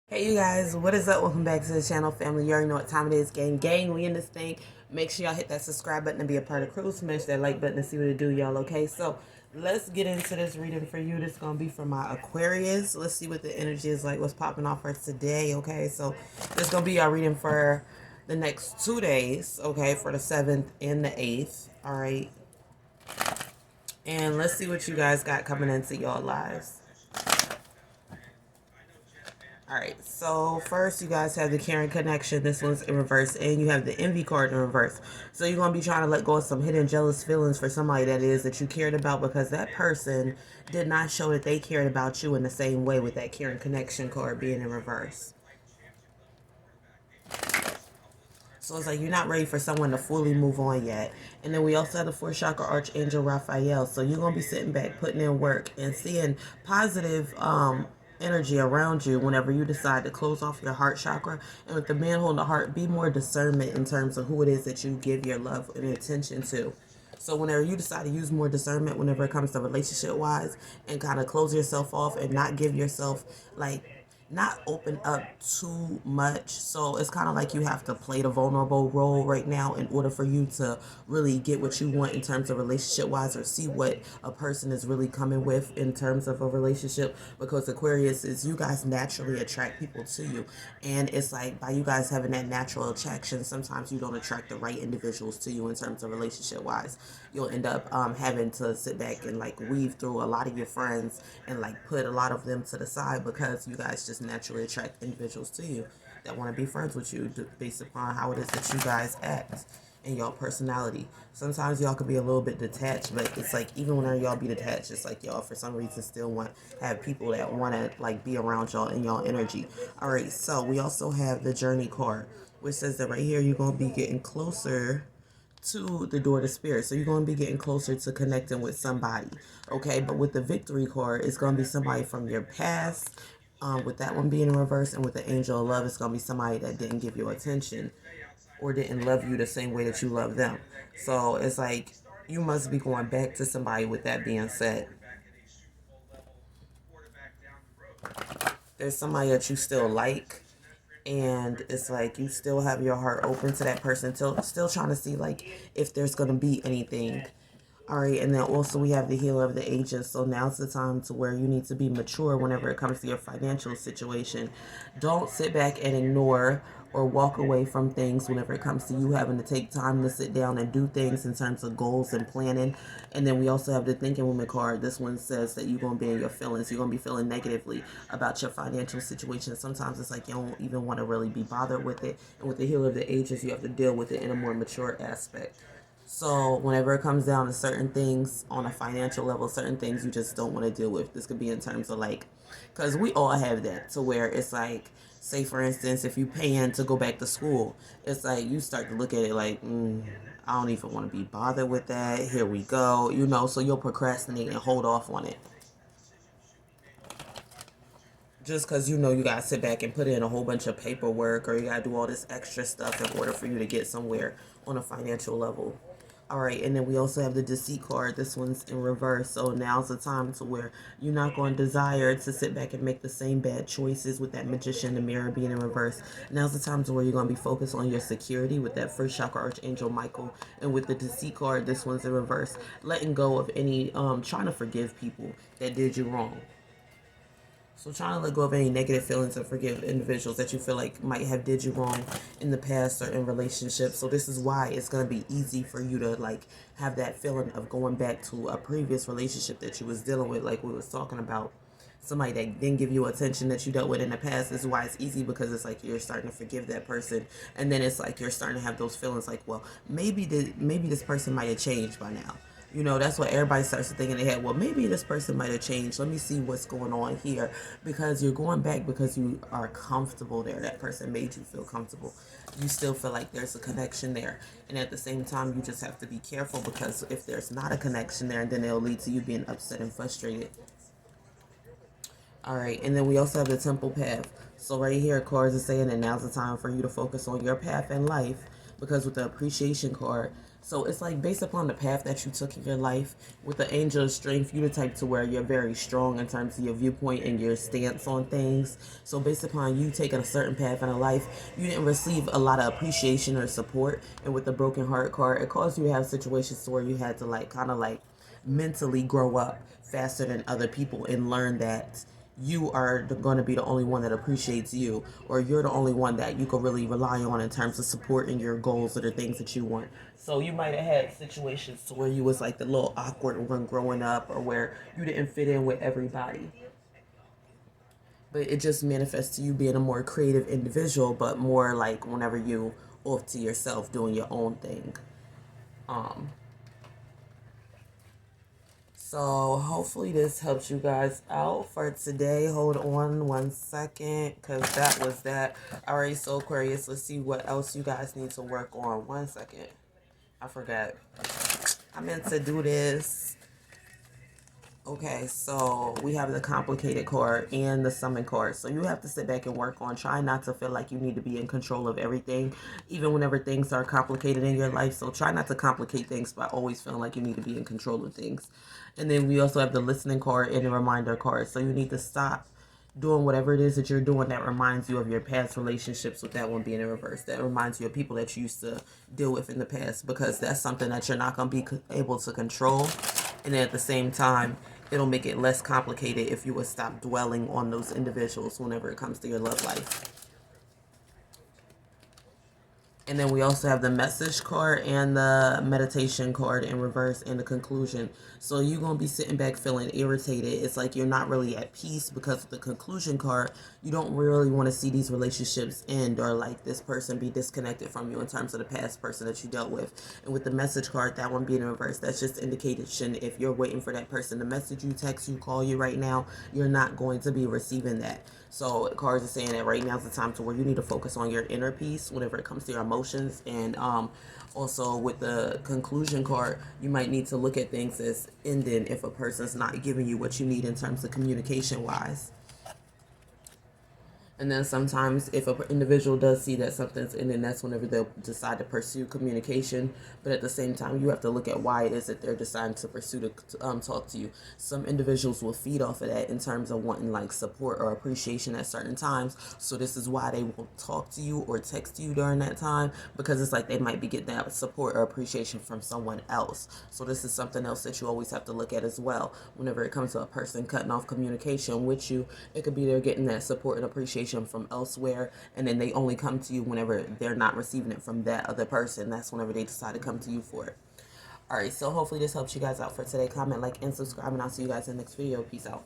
Hey you guys, what is up? Welcome back to the channel, family. You already know what time it is. Gang, we in this thing. Make sure y'all hit that subscribe button and be a part of the crew. Smash that like button to see what it do, y'all. Okay, so let's get into this reading for you. This is gonna be for my Aquarius. Let's see what the energy is like, what's popping off for today. Okay, so this is gonna be our reading for the next 2 days, okay, for the 7th and the 8th. All right, and let's see what you guys got coming into your lives. Alright, so first you guys have the caring connection. This one's in reverse, and you have the envy card in reverse. So you're going to be trying to let go of some hidden jealous feelings for somebody that you cared about, because that person did not show that they cared about you in the same way, with that caring connection card being in reverse. So it's like you're not ready for someone to fully move on yet. And then we also have the fourth chakra archangel Raphael. So you're gonna be sitting back, putting in work, and seeing positive energy around you whenever you decide to close off your heart chakra. And with the man holding the heart, be more discernment in terms of who it is that you give your love and attention to. So whenever you decide to use more discernment whenever it comes to relationship wise, and kind of close yourself off and not give yourself, like, not open up too much. So it's kind of like you have to play the vulnerable role right now in order for you to really get what you want in terms of relationship wise, or see what a person is really coming with in terms of a relationship. Because Aquarius is, you guys naturally attract people to you, and it's like by you guys having that natural attraction, sometimes you don't attract the right individuals to you in terms of relationship wise. You'll end up having to sit back and like weave through a lot of your friends and like put a lot of them to the side, because you guys just naturally attract individuals to you that want to be friends with you based upon how it is that you guys act and y'all personality. Sometimes y'all could be a little bit detached, but it's like even whenever y'all be detached, it's like y'all for some reason still want have people that want to like be around y'all and y'all energy. All right, so we also have the journey card, which says that right here you're gonna be getting closer to the door to spirit. So you're going to be getting closer to connecting with somebody. Okay, but with the victory card, it's going to be somebody from your past. With that one being in reverse, and with the angel of love, it's going to be somebody that didn't give you attention or didn't love you the same way that you love them. So it's like you must be going back to somebody. With that being said, there's somebody that you still like, and it's like you still have your heart open to that person, still trying to see like if there's going to be anything. All right, and then also we have the healer of the ages. So now's the time to where you need to be mature whenever it comes to your financial situation. Don't sit back and ignore or walk away from things whenever it comes to you having to take time to sit down and do things in terms of goals and planning. And then we also have the thinking woman card. This one says that you're going to be in your feelings. You're going to be feeling negatively about your financial situation. Sometimes it's like you don't even want to really be bothered with it. And with the healer of the ages, you have to deal with it in a more mature aspect. So whenever it comes down to certain things on a financial level, certain things you just don't want to deal with. This could be in terms of like, because we all have that, to where it's like, say for instance, if you paying to go back to school, it's like you start to look at it like, I don't even want to be bothered with that. Here we go, so you'll procrastinate and hold off on it. Just because you got to sit back and put in a whole bunch of paperwork, or you got to do all this extra stuff in order for you to get somewhere on a financial level. All right, and then we also have the deceit card. This one's in reverse. So now's the time to where you're not going to desire to sit back and make the same bad choices, with that magician, the mirror being in reverse. Now's the time to where you're going to be focused on your security with that first chakra archangel Michael. And with the deceit card, this one's in reverse. Letting go of any, trying to forgive people that did you wrong. So trying to let go of any negative feelings and forgive individuals that you feel like might have did you wrong in the past or in relationships. So this is why it's going to be easy for you to like have that feeling of going back to a previous relationship that you was dealing with, like we was talking about. Somebody that didn't give you attention that you dealt with in the past. This is why it's easy, because it's like you're starting to forgive that person, and then it's like you're starting to have those feelings like, well, maybe this person might have changed by now. That's what everybody starts to think in their head. Well, maybe this person might have changed. Let me see what's going on here. Because you're going back because you are comfortable there. That person made you feel comfortable. You still feel like there's a connection there. And at the same time, you just have to be careful, because if there's not a connection there, then it'll lead to you being upset and frustrated. All right, and then we also have the temple path. So right here, cards are saying that now's the time for you to focus on your path in life, because with the appreciation card, So it's like based upon the path that you took in your life. With the angel of strength, you're the type to where you're very strong in terms of your viewpoint and your stance on things. So based upon you taking a certain path in a life, you didn't receive a lot of appreciation or support. And with the broken heart card, it caused you to have situations where you had to like kind of like mentally grow up faster than other people and learn that you are going to be the only one that appreciates you, or you're the only one that you can really rely on in terms of supporting your goals or the things that you want. So you might have had situations where you was like the little awkward one growing up, or where you didn't fit in with everybody. But it just manifests to you being a more creative individual, but more like whenever you off to yourself doing your own thing. Um, So hopefully this helps you guys out for today. Hold on 1 second, because that was that. Alright, so Aquarius, let's see what else you guys need to work on. 1 second. I forgot. I meant to do this. Okay, so we have the complicated card and the summon card. So you have to sit back and work on try not to feel like you need to be in control of everything, even whenever things are complicated in your life. So try not to complicate things by always feeling like you need to be in control of things. And then we also have the listening card and the reminder card. So you need to stop doing whatever it is that you're doing that reminds you of your past relationships, with that one being in reverse. That reminds you of people that you used to deal with in the past, because that's something that you're not going to be able to control. And then at the same time, it'll make it less complicated if you would stop dwelling on those individuals whenever it comes to your love life. And then we also have the message card and the meditation card in reverse and the conclusion. So you're going to be sitting back feeling irritated. It's like you're not really at peace, because of the conclusion card, you don't really want to see these relationships end, or like this person be disconnected from you in terms of the past person that you dealt with. And with the message card, that one being in reverse, that's just indication if you're waiting for that person to message you, text you, call you right now, you're not going to be receiving that. So cards are saying that right now is the time to where you need to focus on your inner peace whenever it comes to your emotions. And also with the conclusion card, you might need to look at things as ending if a person's not giving you what you need in terms of communication wise. And then sometimes if an individual does see that something's in, then that's whenever they'll decide to pursue communication. But at the same time, you have to look at why it is that they're deciding to pursue to talk to you. Some individuals will feed off of that in terms of wanting like support or appreciation at certain times. So this is why they won't talk to you or text you during that time, because it's like they might be getting that support or appreciation from someone else. So this is something else that you always have to look at as well. Whenever it comes to a person cutting off communication with you, it could be they're getting that support and appreciation from elsewhere, and then they only come to you whenever they're not receiving it from that other person. That's whenever they decide to come to you for it. All right, so hopefully this helps you guys out for today. Comment, like, and subscribe, and I'll see you guys in the next video. Peace out.